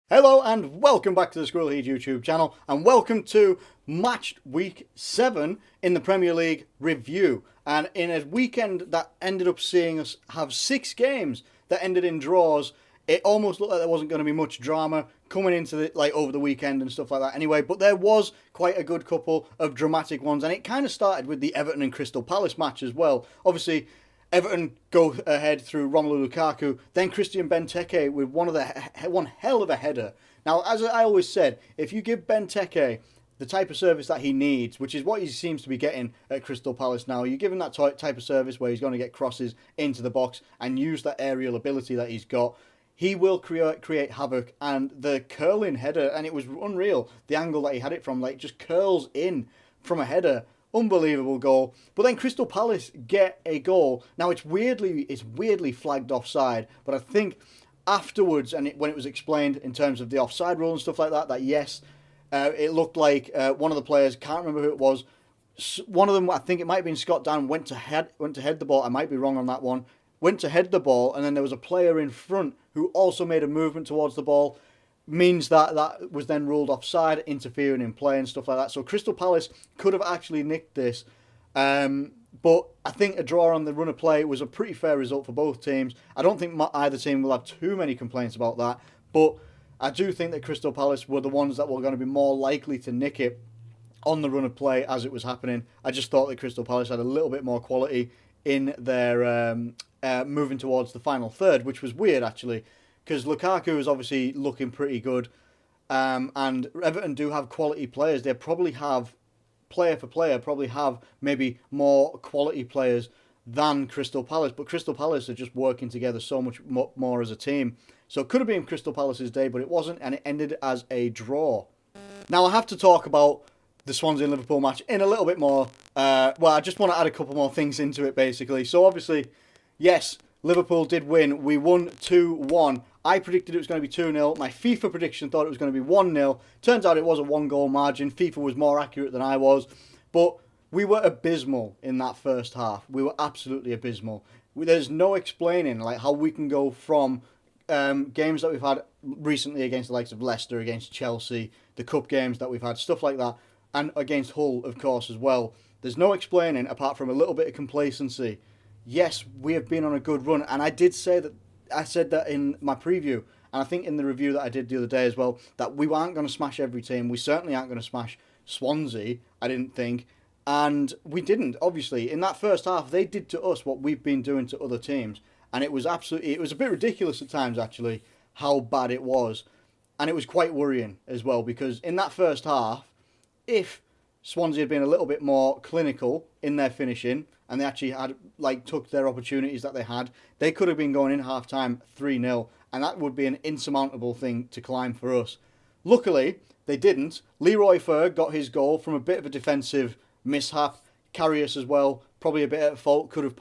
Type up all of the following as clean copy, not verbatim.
Hello and welcome back to the Squirrel Heed YouTube channel, and welcome to match week 7 in the Premier League review. And in a weekend that ended up seeing us have 6 games that ended in draws, it almost looked like there wasn't going to be much drama coming into the over the weekend and stuff like that anyway, but there was quite a good couple of dramatic ones, and it kind of started with the Everton and Crystal Palace match as well. Obviously, Everton go ahead through Romelu Lukaku, then Christian Benteke with one hell of a header. Now, as I always said, if you give Benteke the type of service that he needs, which is what he seems to be getting at Crystal Palace now, you give him that type of service where he's going to get crosses into the box and use that aerial ability that he's got, he will create havoc. And the curling header, and it was unreal, the angle that he had it from, just curls in from a header. Unbelievable goal. But then Crystal Palace get a goal. Now it's weirdly flagged offside, but I think afterwards, and when it was explained in terms of the offside rule and stuff like that, that yes, it looked like one of the players, can't remember who it was, one of them, I think it might have been Scott Dan, went to head the ball. I might be wrong on that one. Went to head the ball, and then there was a player in front who also made a movement towards the ball. Means that was then ruled offside, interfering in play and stuff like that. So Crystal Palace could have actually nicked this. But I think a draw on the run of play was a pretty fair result for both teams. I don't think either team will have too many complaints about that. But I do think that Crystal Palace were the ones that were going to be more likely to nick it on the run of play as it was happening. I just thought that Crystal Palace had a little bit more quality in their moving towards the final third, which was weird actually, because Lukaku is obviously looking pretty good, and Everton do have quality players. They probably have, player for player, probably have maybe more quality players than Crystal Palace, but Crystal Palace are just working together so much more as a team. So it could have been Crystal Palace's day, but it wasn't, and it ended as a draw. Now I have to talk about the Swansea and Liverpool match in a little bit more. I just want to add a couple more things into it, basically. So obviously, yes, Liverpool did win. We won 2-1. I predicted it was going to be 2-0. My FIFA prediction thought it was going to be 1-0. Turns out it was a 1-goal margin. FIFA was more accurate than I was. But we were abysmal in that first half. We were absolutely abysmal. There's no explaining how we can go from games that we've had recently against the likes of Leicester, against Chelsea, the cup games that we've had, stuff like that, and against Hull, of course, as well. There's no explaining apart from a little bit of complacency. Yes, we have been on a good run, and I said that in my preview, and I think in the review that I did the other day as well, that we aren't going to smash every team. We certainly aren't going to smash Swansea, I didn't think, and we didn't, obviously. In that first half, they did to us what we've been doing to other teams, and it was a bit ridiculous at times, actually, how bad it was, and it was quite worrying as well, because in that first half, if Swansea had been a little bit more clinical in their finishing, and they actually had took their opportunities that they had, they could have been going in half time 3-0, and that would be an insurmountable thing to climb for us. Luckily, they didn't. Leroy Fer got his goal from a bit of a defensive mishap. Karius as well, probably a bit at fault, could have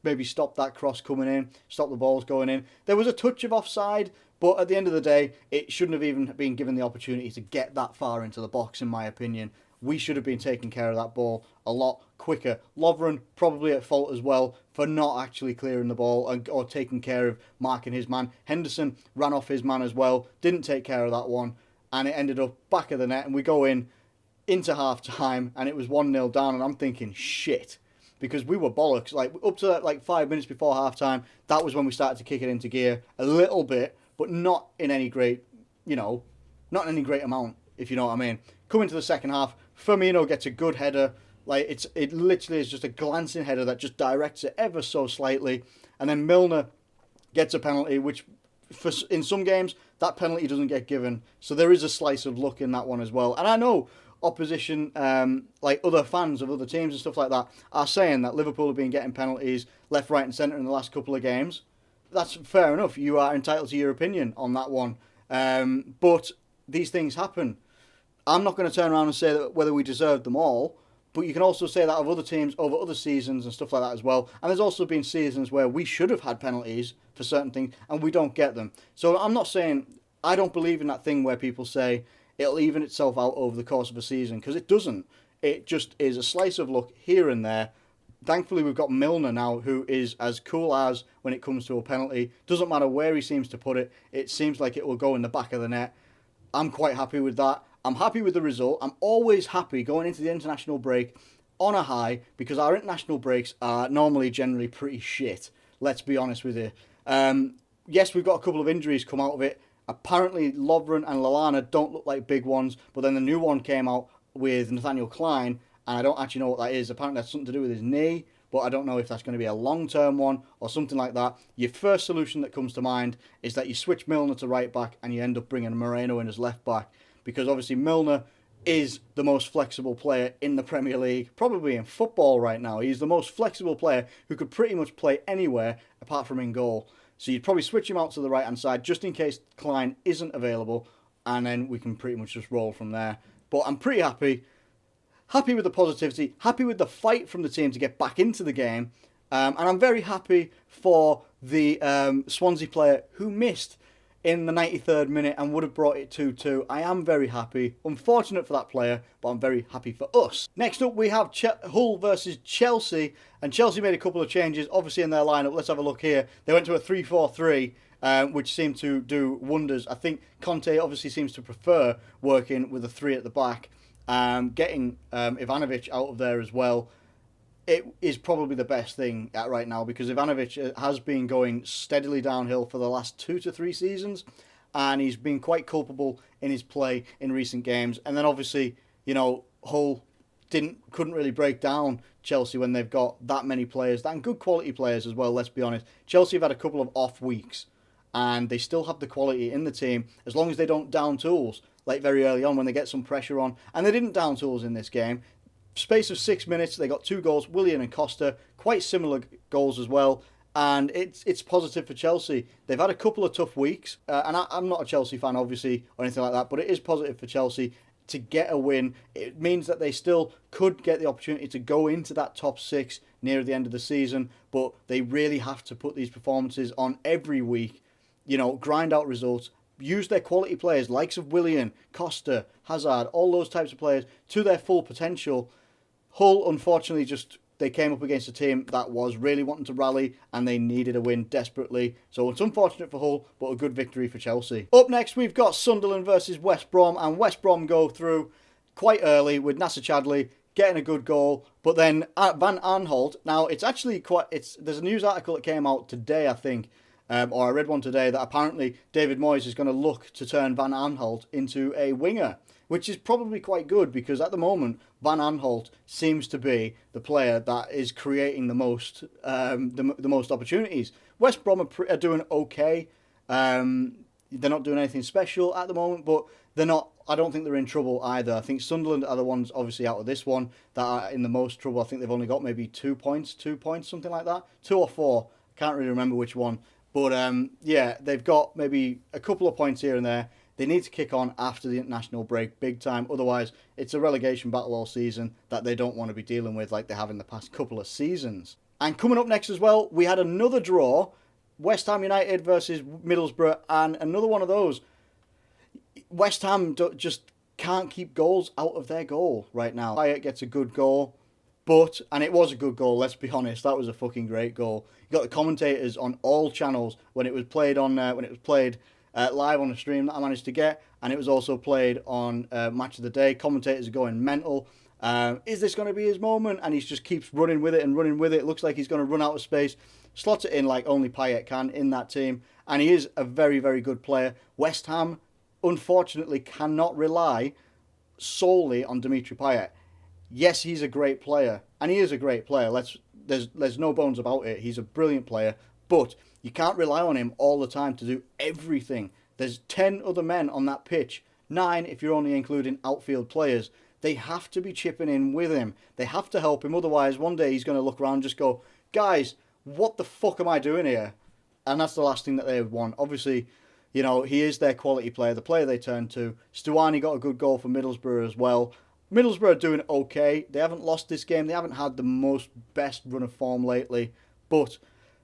maybe stopped that cross coming in, stopped the balls going in. There was a touch of offside, but at the end of the day, it shouldn't have even been given the opportunity to get that far into the box, in my opinion. We should have been taking care of that ball a lot quicker. Lovren probably at fault as well for not actually clearing the ball or taking care of marking his man. Henderson ran off his man as well, didn't take care of that one, and it ended up back of the net, and we go into half time, and it was 1-0 down, and I'm thinking, shit, because we were bollocks. Up to that 5 minutes before half time, that was when we started to kick it into gear a little bit, but not in any great, not in any great amount, if you know what I mean. Coming to the second half, Firmino gets a good header. It literally is just a glancing header that just directs it ever so slightly, and then Milner gets a penalty, which in some games that penalty doesn't get given. So there is a slice of luck in that one as well. And I know opposition, other fans of other teams and stuff like that, are saying that Liverpool have been getting penalties left, right, and centre in the last couple of games. That's fair enough. You are entitled to your opinion on that one. But these things happen. I'm not going to turn around and say that whether we deserved them all, but you can also say that of other teams over other seasons and stuff like that as well. And there's also been seasons where we should have had penalties for certain things and we don't get them. So I'm not saying, I don't believe in that thing where people say it'll even itself out over the course of a season, because it doesn't. It just is a slice of luck here and there. Thankfully, we've got Milner now, who is as cool as when it comes to a penalty. Doesn't matter where he seems to put it. It seems like it will go in the back of the net. I'm quite happy with that. I'm happy with the result. I'm always happy going into the international break on a high because our international breaks are normally generally pretty shit. Let's be honest with you. Yes, we've got a couple of injuries come out of it. Apparently, Lovren and Lallana don't look like big ones, but then the new one came out with Nathaniel Klein, and I don't actually know what that is. Apparently, that's something to do with his knee, but I don't know if that's going to be a long-term one or something like that. Your first solution that comes to mind is that you switch Milner to right back and you end up bringing Moreno in as left back, because obviously Milner is the most flexible player in the Premier League, probably in football right now. He's the most flexible player who could pretty much play anywhere apart from in goal. So you'd probably switch him out to the right-hand side just in case Klein isn't available, and then we can pretty much just roll from there. But I'm pretty happy. Happy with the positivity, happy with the fight from the team to get back into the game, and I'm very happy for the Swansea player who missed in the 93rd minute and would have brought it 2-2. I am very happy. Unfortunate for that player, but I'm very happy for us. Next up, we have Hull versus Chelsea, and Chelsea made a couple of changes, obviously, in their lineup. Let's have a look here. They went to a 3-4-3, which seemed to do wonders. I think Conte obviously seems to prefer working with a 3 at the back. Getting Ivanovic out of there as well, it is probably the best thing right now, because Ivanovic has been going steadily downhill for the last 2 to 3 seasons, and he's been quite culpable in his play in recent games. And then obviously, Hull couldn't really break down Chelsea when they've got that many players, and good quality players as well, let's be honest. Chelsea have had a couple of off weeks, and they still have the quality in the team, as long as they don't down tools, like very early on when they get some pressure on. And they didn't down tools in this game. Space of 6 minutes, they got 2 goals, Willian and Costa, quite similar goals as well. And it's positive for Chelsea. They've had a couple of tough weeks, and I'm not a Chelsea fan, obviously, or anything like that, but it is positive for Chelsea to get a win. It means that they still could get the opportunity to go into that top 6 near the end of the season, but they really have to put these performances on every week, grind out results, use their quality players, likes of Willian, Costa, Hazard, all those types of players, to their full potential. Hull, unfortunately, they came up against a team that was really wanting to rally, and they needed a win desperately. So it's unfortunate for Hull, but a good victory for Chelsea. Up next, we've got Sunderland versus West Brom, and West Brom go through quite early with Nasser Chadli getting a good goal, but then Van Aanholt. Now, it's actually there's a news article that came out today, I think, or I read one today, that apparently David Moyes is going to look to turn Van Aanholt into a winger, which is probably quite good, because at the moment Van Aanholt seems to be the player that is creating the most the most opportunities. West Brom are doing okay. They're not doing anything special at the moment, but they're not. I don't think they're in trouble either. I think Sunderland are the ones, obviously, out of this one that are in the most trouble. I think they've only got maybe 2 points, something like that, 2 or 4. Can't really remember which one. But yeah, they've got maybe a couple of points here and there. They need to kick on after the international break big time. Otherwise, it's a relegation battle all season that they don't want to be dealing with like they have in the past couple of seasons. And coming up next as well, we had another draw. West Ham United versus Middlesbrough, and another one of those. West Ham just can't keep goals out of their goal right now. Payet gets a good goal. And it was a good goal, let's be honest. That was a fucking great goal. You got the commentators on all channels when it was played on live on the stream that I managed to get, and it was also played on Match of the Day. Commentators are going mental. Is this going to be his moment? And he just keeps running with it and running with it. It looks like he's going to run out of space. Slots it in like only Payet can in that team, and he is a very, very good player. West Ham, unfortunately, cannot rely solely on Dimitri Payet. Yes, he's a great player, and he is a great player. There's no bones about it. He's a brilliant player, but you can't rely on him all the time to do everything. There's 10 other men on that pitch, 9 if you're only including outfield players. They have to be chipping in with him. They have to help him, otherwise one day he's going to look around and just go, guys, what the fuck am I doing here? And that's the last thing that they would want. Obviously, he is their quality player, the player they turn to. Stuani got a good goal for Middlesbrough as well. Middlesbrough are doing okay. They haven't lost this game. They haven't had the best run of form lately. But,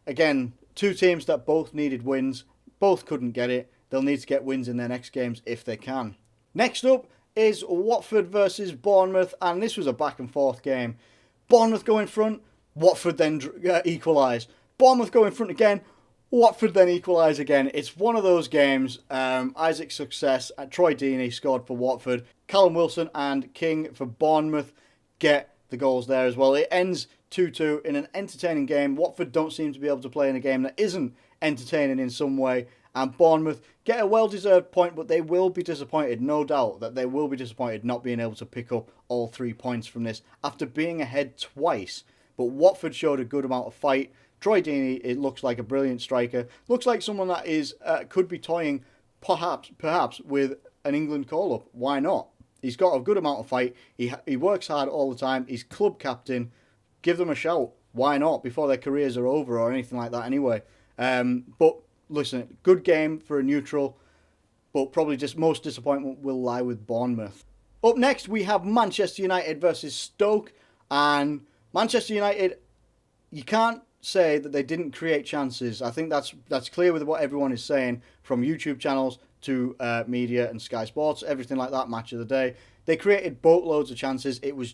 again, 2 teams that both needed wins. Both couldn't get it. They'll need to get wins in their next games if they can. Next up is Watford versus Bournemouth. And this was a back and forth game. Bournemouth go in front. Watford then equalise. Bournemouth go in front again. Watford then equalise again. It's one of those games. Isaac's success. Troy Deeney scored for Watford. Callum Wilson and King for Bournemouth get the goals there as well. It ends 2-2 in an entertaining game. Watford don't seem to be able to play in a game that isn't entertaining in some way. And Bournemouth get a well-deserved point, but they will be disappointed, no doubt, that they will be disappointed not being able to pick up all 3 points from this after being ahead twice. But Watford showed a good amount of fight. Troy Deeney, it looks like a brilliant striker. Looks like someone that is could be toying perhaps with an England call-up. Why not? He's got a good amount of fight. He works hard all the time. He's club captain. Give them a shout. Why not? Before their careers are over or anything like that anyway. But listen, good game for a neutral. But probably just most disappointment will lie with Bournemouth. Up next, we have Manchester United versus Stoke. And Manchester United, you can't say that they didn't create chances. I think that's clear with what everyone is saying, from YouTube channels to media and Sky Sports, everything like that, match of the day. They created boatloads of chances. It was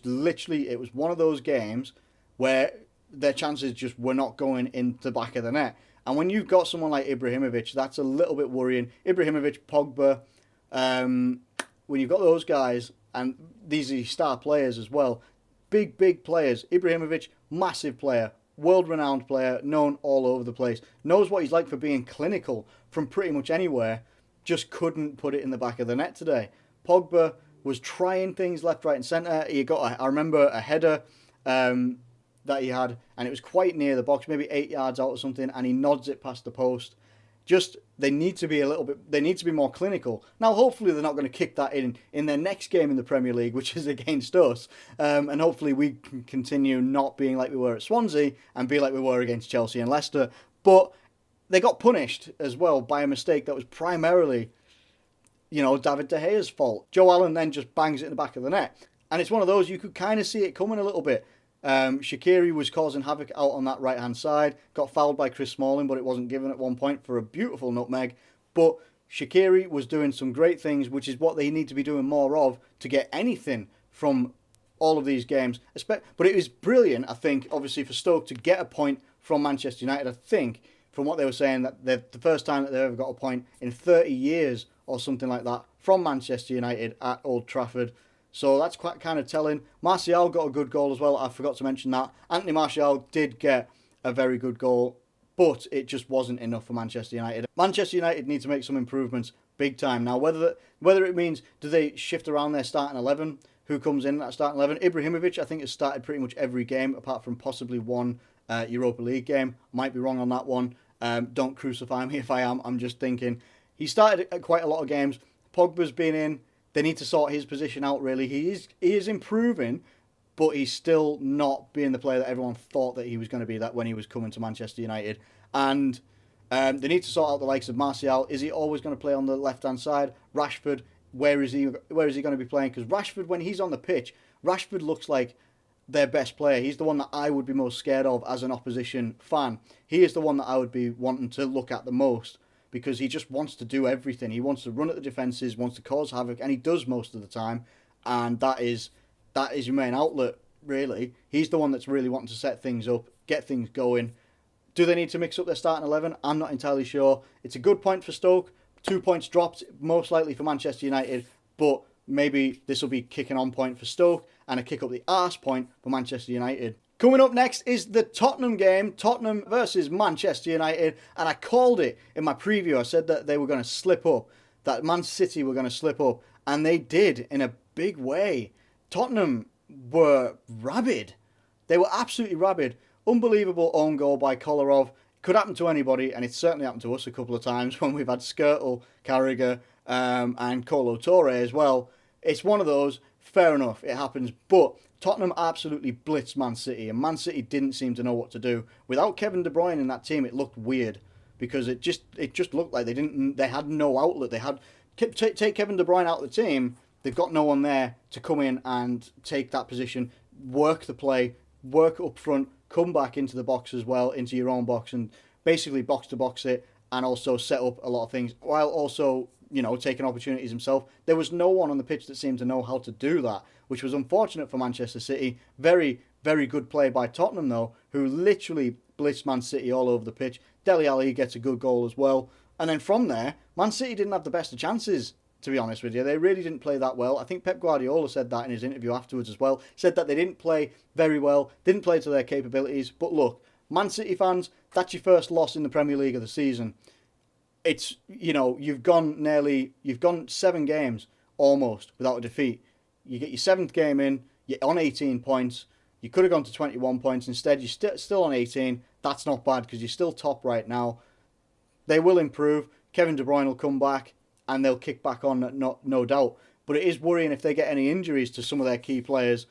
one of those games where their chances just were not going into the back of the net. And when you've got someone like Ibrahimovic, that's a little bit worrying. Ibrahimovic, Pogba, when you've got those guys, and these are star players as well, big players. Ibrahimovic, massive player, world-renowned player, known all over the place, knows what he's like for being clinical from pretty much anywhere, just couldn't put it in the back of the net today. Pogba was trying things left, right and centre. He got, I remember, a header that he had, and it was quite near the box, maybe 8 yards out or something, and he nods it past the post. They need to be more clinical. Now, hopefully they're not going to kick that in their next game in the Premier League, which is against us. And hopefully we can continue not being like we were at Swansea and be like we were against Chelsea and Leicester. But they got punished as well by a mistake that was primarily, David De Gea's fault. Joe Allen then just bangs it in the back of the net. And it's one of those, you could kind of see it coming a little bit. Shaqiri was causing havoc out on that right-hand side. Got fouled by Chris Smalling, but it wasn't given at one point for a beautiful nutmeg. But Shaqiri was doing some great things, which is what they need to be doing more of to get anything from all of these games. But it was brilliant, I think, obviously, for Stoke to get a point from Manchester United. I think, from what they were saying, that the first time that they've ever got a point in 30 years or something like that from Manchester United at Old Trafford. So that's quite kind of telling. Martial got a good goal as well. I forgot to mention that. Anthony Martial did get a very good goal, but it just wasn't enough for Manchester United. Manchester United need to make some improvements big time. Now, whether it means, do they shift around their starting 11? Who comes in that starting 11? Ibrahimovic, I think, has started pretty much every game, apart from possibly one Europa League game. Might be wrong on that one. Don't crucify me if I am. I'm just thinking. He started at quite a lot of games. Pogba's been in. They need to sort his position out, really. He is improving, but he's still not being the player that everyone thought that he was going to be that when he was coming to Manchester United. And they need to sort out the likes of Martial. Is he always going to play on the left-hand side? Rashford, where is he going to be playing? Because Rashford, when he's on the pitch, Rashford looks like their best player. He's the one that I would be most scared of as an opposition fan. He is the one that I would be wanting to look at the most, because he just wants to do everything. He wants to run at the defences, wants to cause havoc, and he does most of the time. And that is your main outlet, really. He's the one that's really wanting to set things up, get things going. Do they need to mix up their starting 11? I'm not entirely sure. It's a good point for Stoke. 2 points dropped, most likely for Manchester United, but maybe this will be kicking on point for Stoke and a kick up the arse point for Manchester United. Coming up next is the Tottenham game, Tottenham versus Manchester United, and I called it in my preview. I said that they were going to slip up, that Man City were going to slip up, and they did in a big way. Tottenham were rabid. They were absolutely rabid. Unbelievable own goal by Kolarov. Could happen to anybody, and it's certainly happened to us a couple of times when we've had Skirtle, Carragher, and Kolo Toure as well. It's one of those, fair enough, it happens, but Tottenham absolutely blitzed Man City, and Man City didn't seem to know what to do. Without Kevin De Bruyne in that team, it looked weird, because it just looked like they had no outlet. They had take Kevin De Bruyne out of the team, they've got no one there to come in and take that position, work the play, work up front, come back into the box as well, into your own box, and basically box to box it, and also set up a lot of things, while also, taking opportunities himself. There was no one on the pitch that seemed to know how to do that, which was unfortunate for Manchester City. Very, very good play by Tottenham, though, who literally blitzed Man City all over the pitch. Dele Alli gets a good goal as well. And then from there, Man City didn't have the best of chances, to be honest with you. They really didn't play that well. I think Pep Guardiola said that in his interview afterwards as well. Said that they didn't play very well, didn't play to their capabilities. But look, Man City fans, that's your first loss in the Premier League of the season. It's, you've gone 7 games almost without a defeat. You get your 7th game in, you're on 18 points. You could have gone to 21 points. Instead, you're still on 18. That's not bad because you're still top right now. They will improve. Kevin De Bruyne will come back and they'll kick back on, no doubt. But it is worrying if they get any injuries to some of their key players.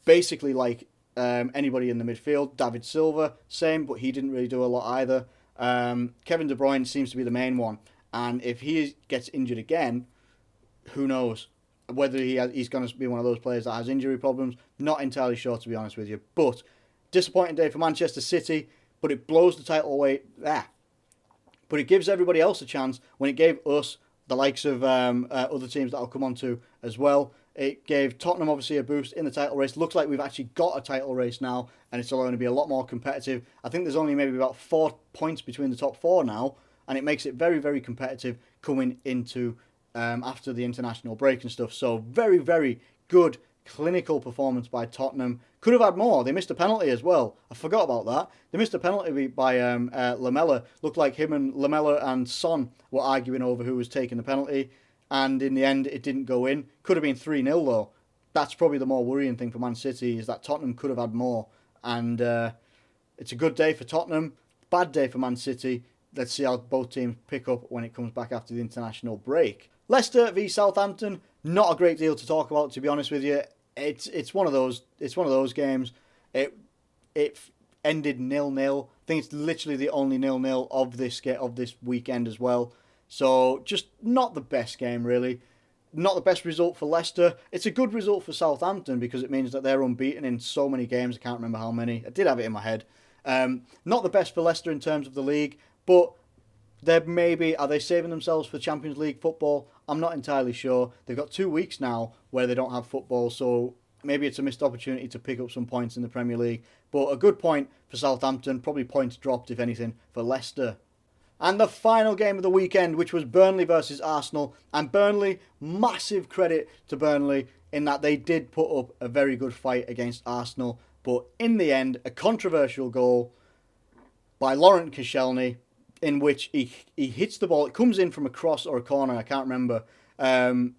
Basically like anybody in the midfield. David Silva, same, but he didn't really do a lot either. Kevin De Bruyne seems to be the main one. And if he gets injured again, who knows? Whether he's going to be one of those players that has injury problems, not entirely sure, to be honest with you. But disappointing day for Manchester City, but it blows the title away there. But it gives everybody else a chance when it gave us, the likes of other teams that I'll come on to as well. It gave Tottenham, obviously, a boost in the title race. Looks like we've actually got a title race now, and it's going to be a lot more competitive. I think there's only maybe about 4 points between the top 4 now, and it makes it very, very competitive coming into after the international break and stuff. So very, very good clinical performance by Tottenham. Could have had more. They missed a penalty as well. I forgot about that. They missed a penalty by Lamela. Looked like him and Lamela and Son were arguing over who was taking the penalty. And in the end, it didn't go in. Could have been 3-0 though. That's probably the more worrying thing for Man City, is that Tottenham could have had more. And it's a good day for Tottenham. Bad day for Man City. Let's see how both teams pick up when it comes back after the international break. Leicester v Southampton, not a great deal to talk about, to be honest with you. It's one of those games. It ended 0-0. I think it's literally the only 0-0 of this weekend as well. So just not the best game really. Not the best result for Leicester. It's a good result for Southampton because it means that they're unbeaten in so many games. I can't remember how many. I did have it in my head. Not the best for Leicester in terms of the league, but are they saving themselves for Champions League football? I'm not entirely sure. They've got 2 weeks now where they don't have football, so maybe it's a missed opportunity to pick up some points in the Premier League. But a good point for Southampton, probably points dropped, if anything, for Leicester. And the final game of the weekend, which was Burnley versus Arsenal. And Burnley, massive credit to Burnley in that they did put up a very good fight against Arsenal. But in the end, a controversial goal by Laurent Koscielny, in which he hits the ball. It comes in from a cross or a corner, I can't remember. And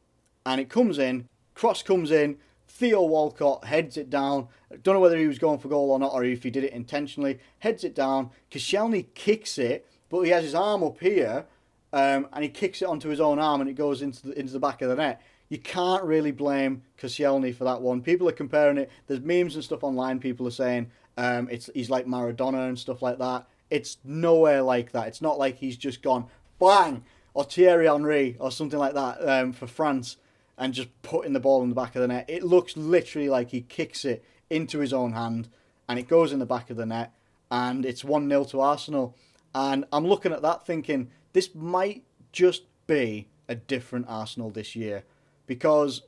it comes in, cross comes in, Theo Walcott heads it down. I don't know whether he was going for goal or not, or if he did it intentionally. Heads it down, Koscielny kicks it, but he has his arm up here, and he kicks it onto his own arm and it goes into the back of the net. You can't really blame Koscielny for that one. People are comparing it. There's memes and stuff online. People are saying he's like Maradona and stuff like that. It's nowhere like that. It's not like he's just gone bang, or Thierry Henry or something like that for France and just putting the ball in the back of the net. It looks literally like he kicks it into his own hand and it goes in the back of the net, and it's 1-0 to Arsenal. And I'm looking at that thinking this might just be a different Arsenal this year, because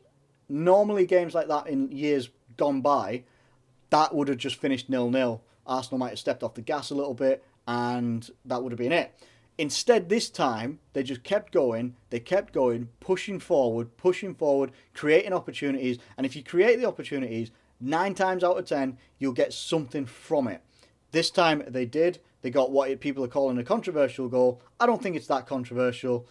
normally games like that in years gone by, that would have just finished 0-0. Arsenal might have stepped off the gas a little bit and that would have been it. Instead, this time, they just kept going. They kept going, pushing forward, creating opportunities. And if you create the opportunities, 9 times out of 10, you'll get something from it. This time, they did. They got what people are calling a controversial goal. I don't think it's that controversial.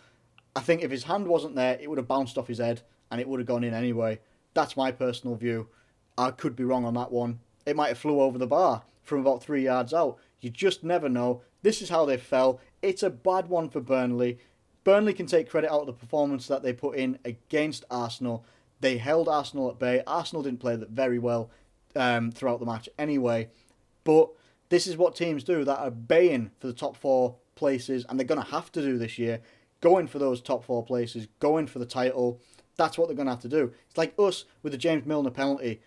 I think if his hand wasn't there, it would have bounced off his head and it would have gone in anyway. That's my personal view. I could be wrong on that one. It might have flew over the bar from about 3 yards out. You just never know. This is how they fell. It's a bad one for Burnley. Burnley can take credit out of the performance that they put in against Arsenal. They held Arsenal at bay. Arsenal didn't play that very well throughout the match anyway. But this is what teams do that are baying for the top 4 places, and they're going to have to do this year. Going for those top 4 places, going for the title. That's what they're going to have to do. It's like us with the James Milner penalty.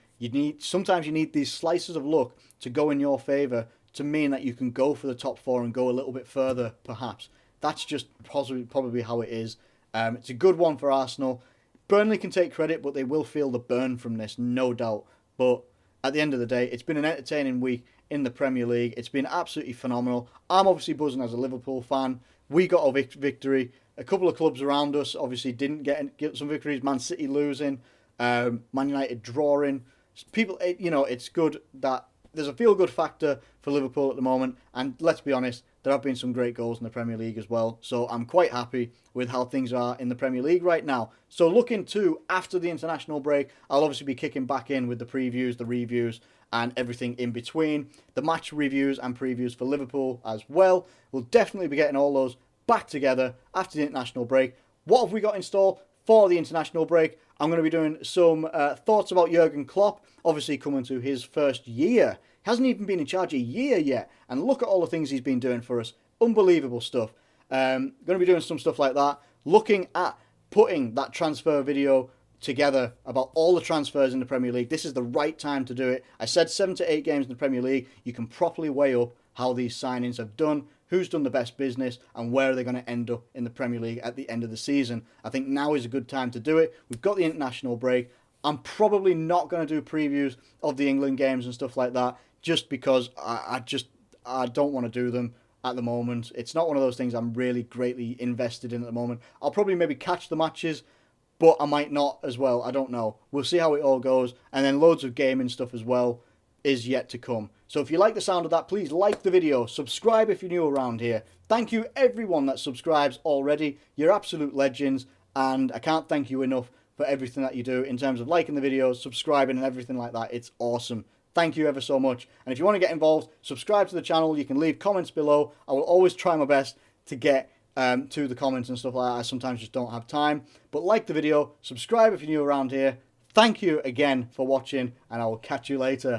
Sometimes you need these slices of luck to go in your favour to mean that you can go for the top 4 and go a little bit further, perhaps. That's just probably how it is. It's a good one for Arsenal. Burnley can take credit, but they will feel the burn from this, no doubt. But at the end of the day, it's been an entertaining week. in the Premier League. It's been absolutely phenomenal. I'm obviously buzzing as a Liverpool fan. We got a victory. A couple of clubs around us obviously didn't get some victories. Man City losing, Man United drawing. People, it's good that there's a feel-good factor for Liverpool at the moment. And let's be honest, there have been some great goals in the Premier League as well. So I'm quite happy with how things are in the Premier League right now. So looking to, after the international break, I'll obviously be kicking back in with the previews, the reviews, and everything in between. The match reviews and previews for Liverpool as well. We'll definitely be getting all those back together after the international break. What have we got in store for the international break? I'm going to be doing some thoughts about Jurgen Klopp, obviously coming to his first year. He hasn't even been in charge a year yet, and look at all the things he's been doing for us. Unbelievable stuff. Going to be doing some stuff like that, looking at putting that transfer video together about all the transfers in the Premier League. This is the right time to do it. I said 7 to 8 games in the Premier League. You can properly weigh up how these signings have done, who's done the best business, and where are they going to end up in the Premier League at the end of the season. I think now is a good time to do it. We've got the international break. I'm probably not going to do previews of the England games and stuff like that, just because I don't want to do them at the moment. It's not one of those things I'm really greatly invested in at the moment. I'll probably maybe catch the matches, but I might not as well. I don't know. We'll see how it all goes. And then loads of gaming stuff as well is yet to come. So if you like the sound of that, please like the video. Subscribe if you're new around here. Thank you everyone that subscribes already. You're absolute legends. And I can't thank you enough for everything that you do in terms of liking the videos, subscribing and everything like that. It's awesome. Thank you ever so much. And if you want to get involved, subscribe to the channel. You can leave comments below. I will always try my best to get to the comments and stuff like that. I sometimes just don't have time. But like the video, subscribe if you're new around here. Thank you again for watching, and I will catch you later.